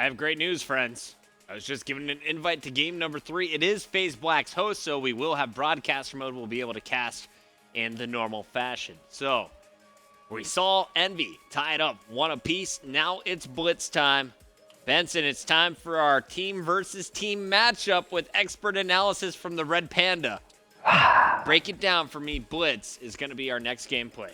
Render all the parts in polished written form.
I have great news, friends. I was just given an invite to game number 3. It is FaZe Black's host, so we will have broadcaster mode. We'll be able to cast in the normal fashion. So, we saw EnVy tie it up 1 apiece. Now it's Blitz time. Benson, it's time for our team versus team matchup with expert analysis from the Red Panda. Break it down for me. Blitz is going to be our next gameplay.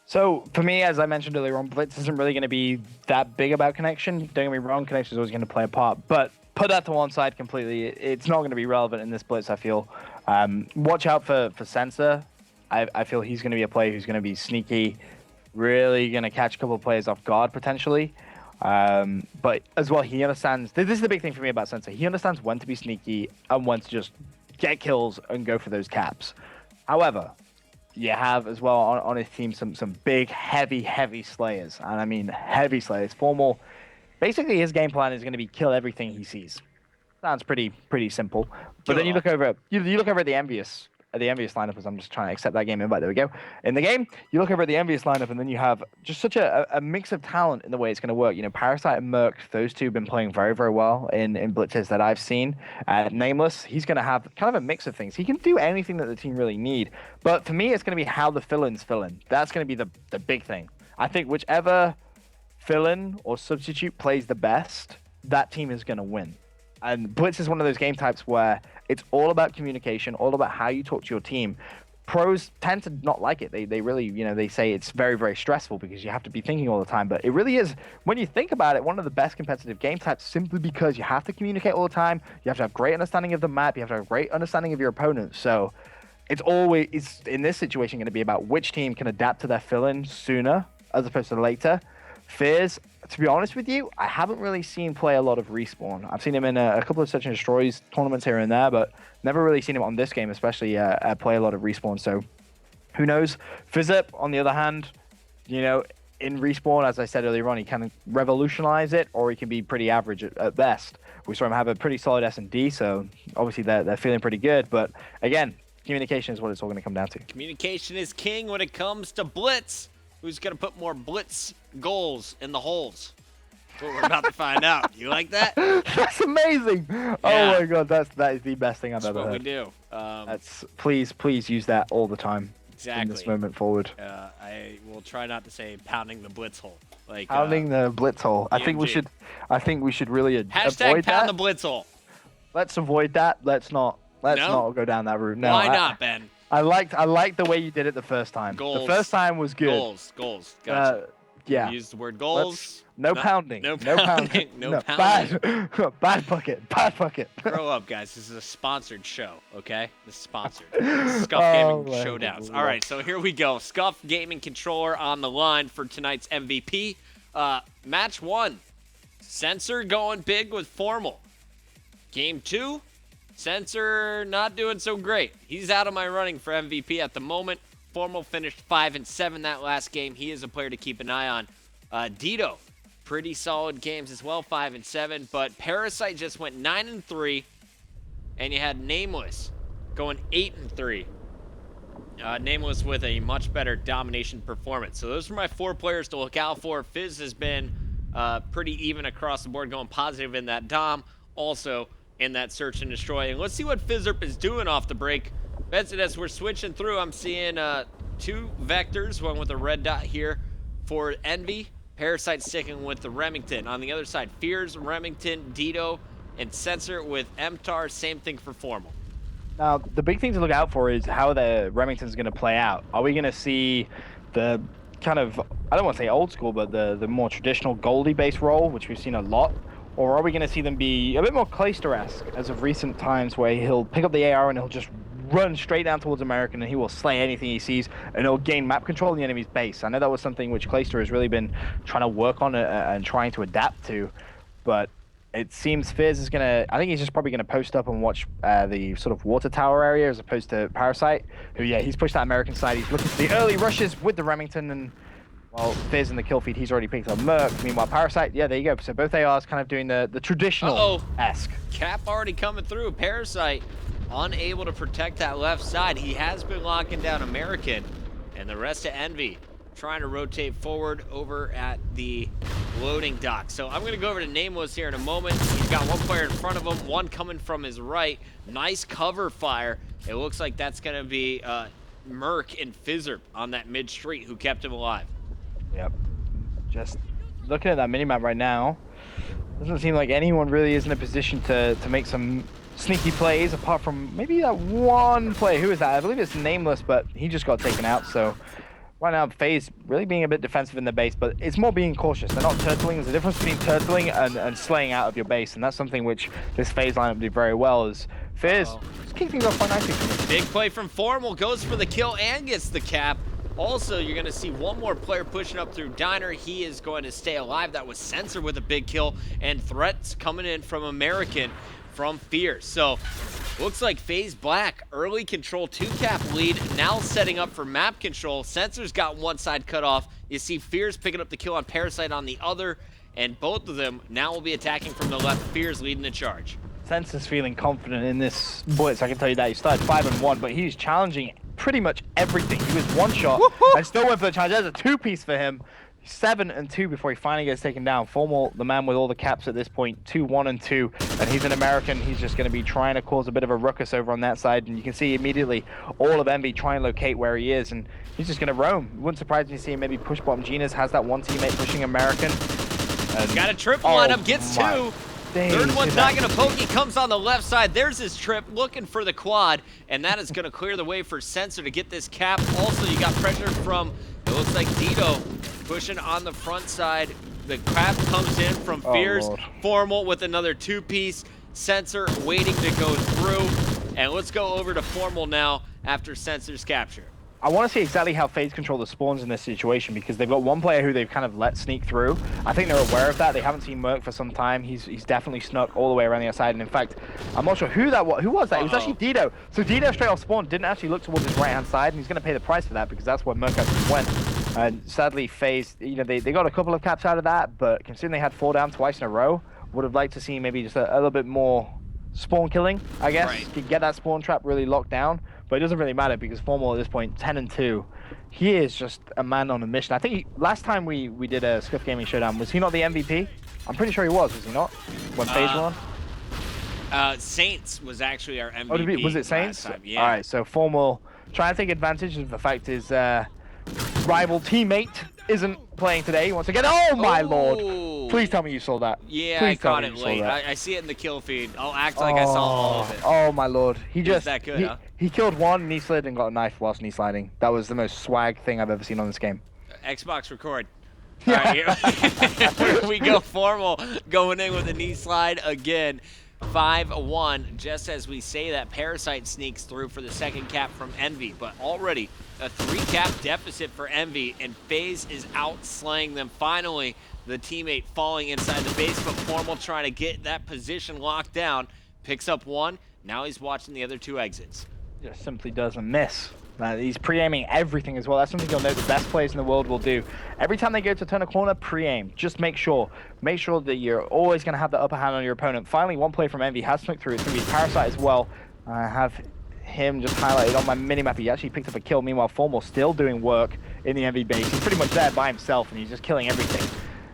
So, for me, as I mentioned earlier on, Blitz isn't really going to be that big about connection. Don't get me wrong, connection is always going to play a part. But put that to one side completely. It's not going to be relevant in this Blitz, I feel. Watch out for Sensor. I feel he's going to be a player who's going to be sneaky, really going to catch a couple of players off guard, potentially. But as well, he understands... This is the big thing for me about Sensor. He understands when to be sneaky and when to just get kills and go for those caps. However... You have as well on his team some big, heavy slayers. And I mean heavy slayers. Formal. Basically, his game plan is going to be kill everything he sees. Sounds pretty simple. But then you look over at the EnVy's lineup, as I'm just trying to accept that game invite. There we go. In the game, you look over at the EnVy's lineup, and then you have just such a mix of talent in the way it's going to work. You know, Parasite and Merc, those two have been playing very well in blitzes that I've seen. Nameless, he's going to have kind of a mix of things. He can do anything that the team really need. But for me, it's going to be how the fill-ins fill in. That's going to be the big thing. I think whichever fill-in or substitute plays the best, that team is going to win. And Blitz is one of those game types where it's all about communication, all about how you talk to your team. Pros tend to not like it. They really, they say it's very stressful because you have to be thinking all the time. But it really is, when you think about it, one of the best competitive game types simply because you have to communicate all the time. You have to have great understanding of the map. You have to have great understanding of your opponent. So it's always, in this situation, going to be about which team can adapt to their fill-in sooner as opposed to later. FaZe, to be honest with you, I haven't really seen play a lot of Respawn. I've seen him in a couple of Search and Destroys tournaments here and there, but never really seen him on this game, especially play a lot of Respawn. So who knows? FaZe, on the other hand, in Respawn, as I said earlier on, he can revolutionize it, or he can be pretty average at best. We saw him have a pretty solid S&D, so obviously they're feeling pretty good. But again, communication is what it's all going to come down to. Communication is king when it comes to Blitz. Who's going to put more Blitz goals in the holes? That's what we're about to find out. You like that? That's amazing. Yeah. Oh my god, that is the best thing I've ever heard. That's what we do. Please use that all the time. Exactly. From this moment forward. I will try not to say pounding the Blitz hole. Like pounding the Blitz hole. I think we should really avoid that. Pound the Blitz hole. Let's avoid that. Let's not go down that route. No. Why not, Ben? I liked the way you did it the first time. Goals. The first time was good. Goals. Gotcha. Yeah. Use the word goals. No pounding. No pounding. Bad Puckett. Grow up, guys. This is a sponsored show, okay? This is sponsored. This is Scuf Gaming Showdowns. All right, so here we go. Scuf Gaming Controller on the line for tonight's MVP. Match 1. Sensor going big with Formal. Game 2. Sensor not doing so great. He's out of my running for MVP at the moment. Formal finished 5-7 that last game. He is a player to keep an eye on. Dito, pretty solid games as well, 5-7. But Parasite just went 9-3, and you had Nameless going 8-3. Nameless with a much better domination performance. So those are my 4 players to look out for. FaZe has been pretty even across the board, going positive in that dom. Also in that search and destroy. And let's see what FizzUp is doing off the break. Benson, as we're switching through, I'm seeing 2 vectors, one with a red dot here for EnVy. Parasite sticking with the Remington. On the other side, Fears, Remington, Dito, and Sensor with MTAR. Same thing for Formal. Now, the big thing to look out for is how the Remington's going to play out. Are we going to see the kind of, I don't want to say old school, but the more traditional Goldie-based role, which we've seen a lot? Or are we going to see them be a bit more Clayster-esque as of recent times, where he'll pick up the AR and he'll just run straight down towards American and he will slay anything he sees and he'll gain map control in the enemy's base. I know that was something which Clayster has really been trying to work on and trying to adapt to, but it seems FaZe is going to, I think he's just probably going to post up and watch the sort of water tower area as opposed to Parasite, who, yeah, he's pushed that American side. He's looking for the early rushes with the Remington, and while FaZe in the kill feed, he's already picked up Merc. Meanwhile, Parasite, yeah, there you go. So both ARs kind of doing the traditional-esque. Cap already coming through. Parasite unable to protect that left side. He has been locking down American, and the rest of EnVy trying to rotate forward over at the loading dock. So I'm going to go over to Nameless here in a moment. He's got one player in front of him, one coming from his right. Nice cover fire. It looks like that's going to be Merc and Fizzerp on that mid street who kept him alive. Yep. Just looking at that minimap right now, doesn't seem like anyone really is in a position to make some sneaky plays apart from maybe that one player. Who is that? I believe it's Nameless, but he just got taken out. So right now, FaZe really being a bit defensive in the base, but it's more being cautious. They're not turtling. There's a difference between turtling and slaying out of your base, and that's something which this FaZe lineup did very well. Is FaZe just kicking things off quite nicely for me. Big play from Formal, goes for the kill and gets the cap. Also, you're going to see one more player pushing up through Diner. He is going to stay alive. That was Sensor with a big kill, and threats coming in from American from Fierce. So looks like FaZe Black early control 2-cap lead, now setting up for map control. Sensor's got one side cut off. You see Fierce picking up the kill on Parasite on the other, and both of them now will be attacking from the left. Fierce leading the charge. Sensor's feeling confident in this Blitz, I can tell you that. He started 5-1, but he's challenging pretty much everything. He was one shot and still went for the challenge. There's a 2-piece for him. 7-2 before he finally gets taken down. Formal, the man with all the caps at this point, 2-1-2, and he's an American. He's just going to be trying to cause a bit of a ruckus over on that side, and you can see immediately all of EnVy try and locate where he is, and he's just going to roam. It wouldn't surprise me to see him maybe push bottom. Gina's has that one teammate pushing American. He's got a triple lineup, gets two. Third one's not going to poke. He comes on the left side. There's his trip, looking for the quad, and that is going to clear the way for Sensor to get this cap. Also, you got pressure from, it looks like Dito pushing on the front side. The cap comes in from Fierce. Formal with another 2-piece. Sensor waiting to go through. And let's go over to Formal now after Sensor's capture. I want to see exactly how FaZe control the spawns in this situation, because they've got one player who they've kind of let sneak through. I think they're aware of that. They haven't seen Merc for some time. He's definitely snuck all the way around the outside. And in fact, I'm not sure who that was. Who was that? It was actually Dito. So Dito straight off spawn didn't actually look towards his right-hand side, and he's going to pay the price for that because that's where Merc actually went. And sadly, FaZe, you know, they got a couple of caps out of that, but considering they had 4 down twice in a row, would have liked to see maybe just a little bit more spawn killing, I guess. Right. To get that spawn trap really locked down. But it doesn't really matter because Formal at this point, 10-2, he is just a man on a mission. I think last time we did a Scuf Gaming Showdown, was he not the MVP? I'm pretty sure he was he not? When FaZe were on? Saints was actually our MVP. Oh, was it Saints? Time. Yeah. All right, so Formal trying to take advantage of the fact his rival teammate isn't playing today once again. Oh my lord! Please tell me you saw that. Yeah, Please I caught it late. I see it in the kill feed. I'll act like I saw all of it. Oh my lord! He just that good, huh? He killed one, knee slid, and got a knife whilst knee sliding. That was the most swag thing I've ever seen on this game. Xbox record. All right, here we go. Formal going in with a knee slide again. 5-1. Just as we say that, Parasite sneaks through for the second cap from EnVy, but already a 3-cap deficit for EnVy, and FaZe is out slaying them. Finally, the teammate falling inside the base, but Formal trying to get that position locked down. Picks up one. Now he's watching the other 2 exits. Just simply doesn't miss. He's pre-aiming everything as well. That's something you'll know the best players in the world will do. Every time they go to turn a corner, pre-aim. Just make sure that you're always going to have the upper hand on your opponent. Finally, one play from EnVy has snuck through. It's going to be Parasite as well. I have him just highlighted on my minimap. He actually picked up a kill. Meanwhile, Formal still doing work in the EnVy base. He's pretty much there by himself, and he's just killing everything.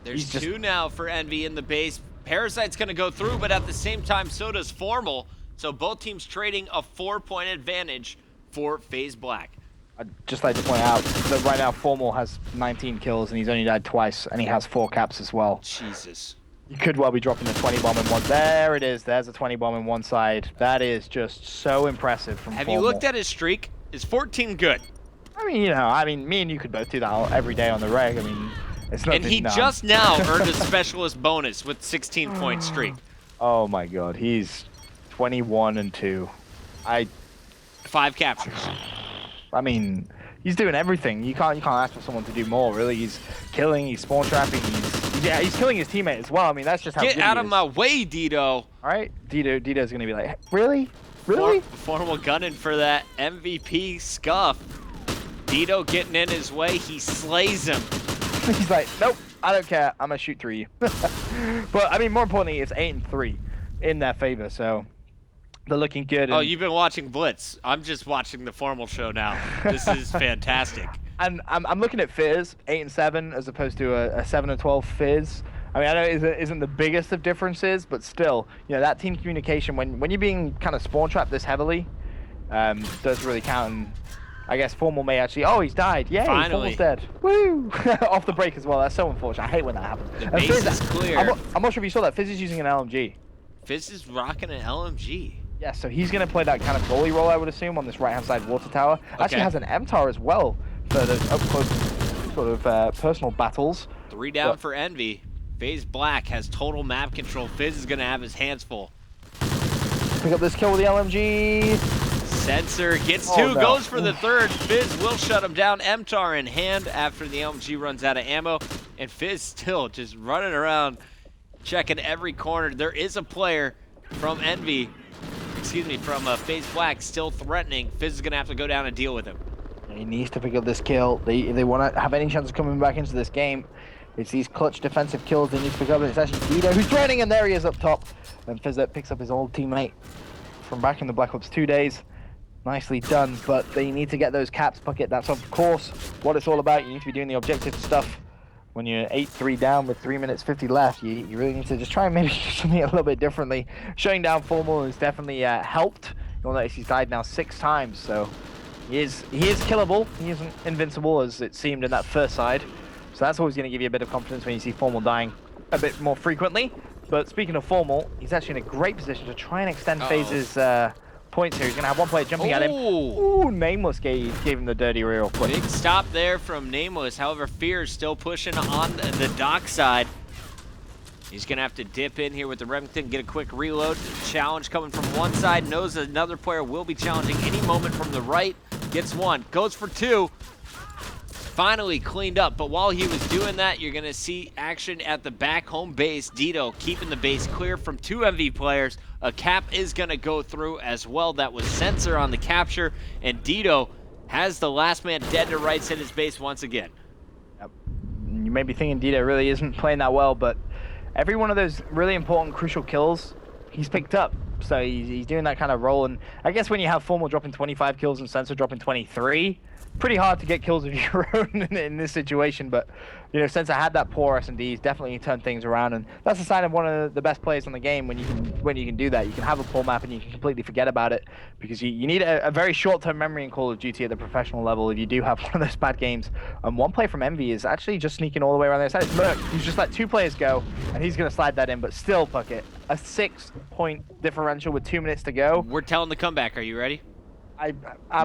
There's 2 now for EnVy in the base. Parasite's going to go through, but at the same time, so does Formal. So both teams trading a 4-point advantage for FaZe Black. I'd just like to point out that right now Formal has 19 kills and he's only died twice, and he has 4 caps as well. Jesus. You could well be dropping the 20 bomb in one. There it is. There's a 20 bomb in one side. That is just so impressive from Formal. Have you looked at his streak? Is 14 good? I mean, you know, me and you could both do that every day on the reg. I mean, it's not. And he just now earned a specialist bonus with 16-point streak. Oh my god, he's 21-2. 5 captures. I mean, he's doing everything. You can't ask for someone to do more, really. He's killing, he's spawn trapping, he's killing his teammate as well. I mean, that's just how Get out of my way, Dito. All right, Dito's gonna be like, really? Formal gunning for that MVP Scuf. Dito getting in his way, he slays him. He's like, nope, I don't care. I'm gonna shoot through you. But I mean, more importantly, it's 8-3 in their favor, so they're looking good. Oh, you've been watching Blitz. I'm just watching the Formal show now. This is fantastic. And I'm looking at FaZe 8 and 7 as opposed to a 7 and 12 FaZe. I mean, I know it isn't the biggest of differences, but still, you know, that team communication when you're being kind of spawn trapped this heavily, does really count. And I guess Formal may actually. Oh, he's died! Yay! Finally. Formal's dead. Woo! Off the break as well. That's so unfortunate. I hate when that happens. The And base FaZe, is clear. I'm not sure if you saw that. FaZe is using an LMG. FaZe is rocking an LMG. Yeah, so he's going to play that kind of goalie role, I would assume, on this right-hand side water tower. Actually has an MTAR as well for those up-close sort of personal battles. 3 down for EnVy. FaZe Black has total map control. FaZe is going to have his hands full. Pick up this kill with the LMG. Sensor gets Oh, 2, no. goes for the 3rd. FaZe will shut him down. MTAR in hand after the LMG runs out of ammo. And FaZe still just running around, checking every corner. There is a player from EnVy, from FaZe Black still threatening. FaZe is going to have to go down and deal with him. He needs to pick up this kill. If they want to have any chance of coming back into this game, it's these clutch defensive kills they need to pick up. And it's actually Dido who's threatening, and there he is up top. And FaZe picks up his old teammate from back in the Black Ops 2 days. Nicely done, but they need to get those caps, Puckett. That's, of course, what it's all about. You need to be doing the objective stuff. When you're 8-3 down with 3 minutes 50 left, you really need to just try and maybe do something a little bit differently. Shutting down Formal has definitely helped. You'll notice he's died now 6 times, so he is killable. He isn't invincible as it seemed in that first side. So that's always going to give you a bit of confidence when you see Formal dying a bit more frequently. But speaking of Formal, he's actually in a great position to try and extend FaZe's points here. He's going to have one player jumping at him. Ooh, Nameless gave him the dirty real quick. Big stop there from Nameless. However, Fear is still pushing on the dock side. He's going to have to dip in here with the Remington, get a quick reload. Challenge coming from one side. Knows another player will be challenging any moment from the right. Gets 1. Goes for 2. Finally cleaned up, but while he was doing that, you're going to see action at the back home base. Dido keeping the base clear from 2 EnVy players. A cap is going to go through as well. That was Sensor on the capture, and Dido has the last man dead to rights in his base once again. Yep. You may be thinking Dido really isn't playing that well, but every one of those really important, crucial kills, he's picked up. So he's doing that kind of role, and I guess when you have Formal dropping 25 kills and Sensor dropping 23, pretty hard to get kills of your own in this situation. But you know, Sensor had that poor S&D, he's definitely turned things around, and that's a sign of one of the best players in the game when you can do that. You can have a poor map and you can completely forget about it, because you need a very short-term memory in Call of Duty at the professional level if you do have one of those bad games. And one play from EnVy is actually just sneaking all the way around the side. It's Merc, who's just let 2 players go, and he's going to slide that in, but still, Puckett, a 6-point differential with 2 minutes to go. We're telling the comeback. Are you ready?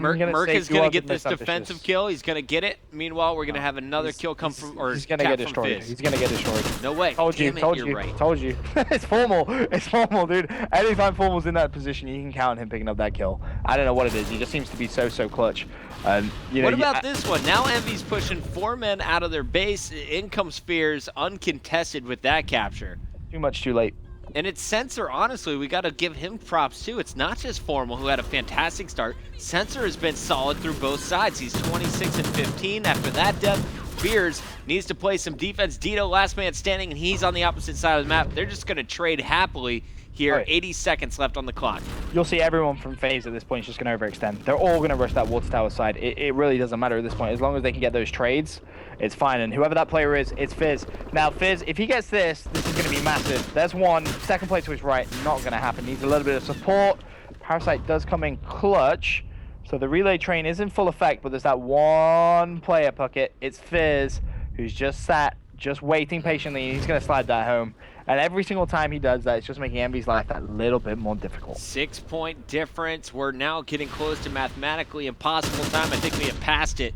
Merc is going to get this defensive kill. He's going to get it. Meanwhile, we're going to have another kill come from, or he's going to get destroyed. He's going to get destroyed. No way. Told you. Right. Told you. It's Formal. It's Formal, dude. Anytime Formal's in that position, you can count on him picking up that kill. I don't know what it is. He just seems to be so clutch. You know, what about this one? Now EnVy's pushing 4 men out of their base. In comes Fears, uncontested with that capture. Too much, too late. And it's Sensor, honestly, we got to give him props too. It's not just Formal, who had a fantastic start. Sensor has been solid through both sides. He's 26 and 15. After that death, Fears needs to play some defense. Dido, last man standing, and he's on the opposite side of the map. They're just going to trade happily here. Right. 80 seconds left on the clock. You'll see everyone from FaZe at this point is just going to overextend. They're all going to rush that water tower side. It really doesn't matter at this point. As long as they can get those trades, it's fine. And whoever that player is, it's FaZe. Now, FaZe, if he gets this is going to be massive. There's 1. Second play to his right. Not going to happen. Needs a little bit of support. Parasite does come in clutch. So the relay train is in full effect, but there's that 1 player, Puckett. It's FaZe, who's just sat, just waiting patiently, and he's going to slide that home. And every single time he does that, it's just making EnVy's life that little bit more difficult. 6-point difference. We're now getting close to mathematically impossible time. I think we have passed it.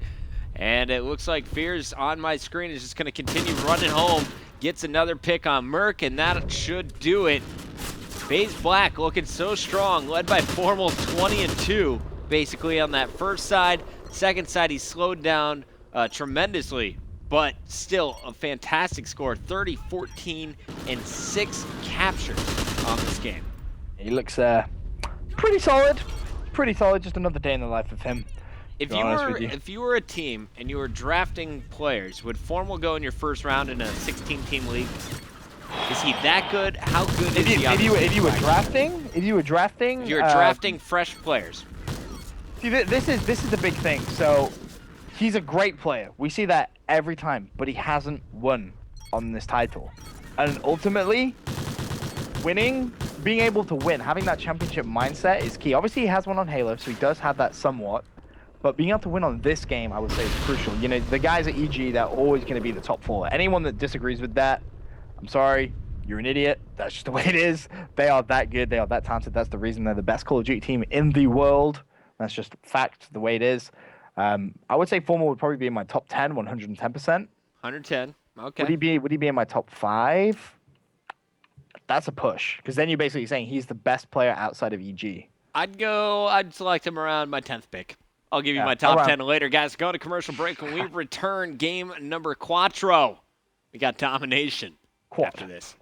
And it looks like Fears on my screen is just going to continue running home. Gets another pick on Merc, and that should do it. FaZe Black looking so strong, led by Formal 20 and 2, basically on that first side. Second side, he slowed down tremendously. But still a fantastic score, 30, 14, and 6 captures on this game. He looks pretty solid. Pretty solid, just another day in the life of him. If you were a team and you were drafting players, would Formal go in your first round in a 16-team league? Is he that good? How good is he? If you were drafting fresh players. See, this is the big thing. So he's a great player. We see that every time, but he hasn't won on this title. And ultimately, winning, being able to win, having that championship mindset is key. Obviously, he has one on Halo, so he does have that somewhat. But being able to win on this game, I would say, is crucial. You know, the guys at EG, they're always going to be the top 4. Anyone that disagrees with that, I'm sorry, you're an idiot. That's just the way it is. They are that good. They are that talented. That's the reason they're the best Call of Duty team in the world. That's just fact, the way it is. I would say Formal would probably be in my top 10, 110%. 110. Okay. Would he be in my top 5? That's a push, because then you're basically saying he's the best player outside of EG. I'd select him around my 10th pick. I'll give you my top 10 later, guys. Go to commercial break. When we return, game number 4. We got domination after this.